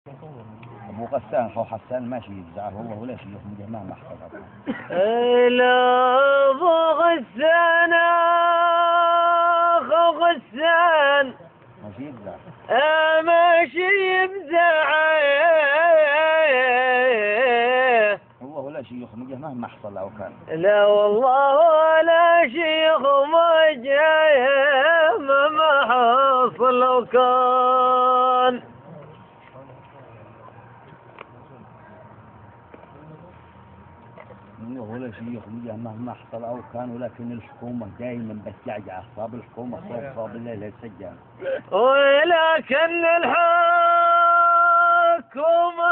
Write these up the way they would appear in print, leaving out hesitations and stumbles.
ابو غسان خو حسان ماشي يجزعه هو ولا شيء يخرج ما احتضر. لا ابو غسان اخو غسان ماشي يجزع ماشي يمزع هو ولا شيء يخرج مهما حصل او كان. لا والله ولا شيخ ما جاي ما حصل لو كان. ولا شيء يخرج مهما حصل او كان، ولكن الحكومه دائما بتجعجع صاب الحكومه صاب الليل السجان. ولكن الحكومه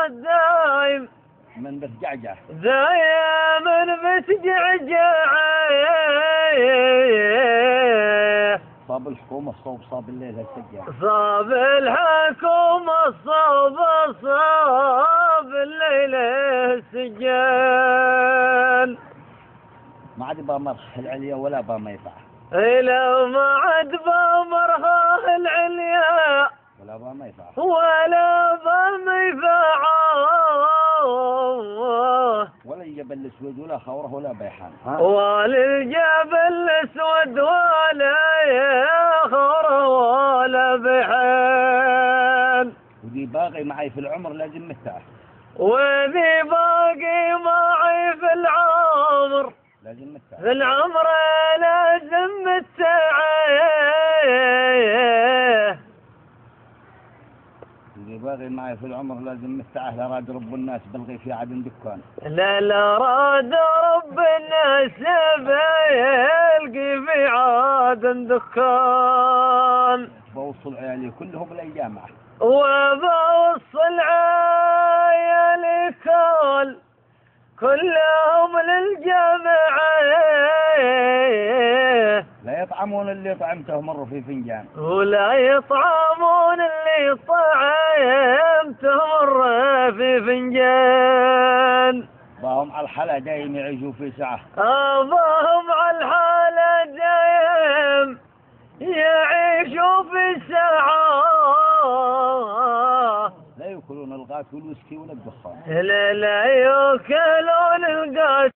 دايم من بتجعجع دايما بتجعجع صاب الحكومه صاب الليل السجان. صاب الحكومه صاب الليل السجان. ما عاد بامر العليا ولا بام يطع. لو ما عاد بامرها العليا ولا بام يطع ولا بام يفعل ولا الجبل الاسود ولا خوره ولا بيحان. ولا الجبل الاسود ولا خوره ولا بيحان. ودي باقي معي في العمر لازم متعه. وذي باقي معي في العمر لازم متعه. في العمر لازم متعه. اللي باغي معي في العمر لازم متعه. لا راد رب الناس بلغي في عدن دكان. لا راد رب الناس بيلقي في عدن دكان. بوصل عيالي كلهم للجامعة وبوصل عيالي كلهم للجامعة. لا يطعمون اللي طعمته مرة في فنجان. ولا يطعمون اللي طعمته مرة في فنجان. باهم على الحلا دايم يعيشوا في سعة. باهم على الحالة دايم يعيشوا في سعة. لا يأكلون الغاث والوسكي ولا الدخان. لا يأكلون الغاث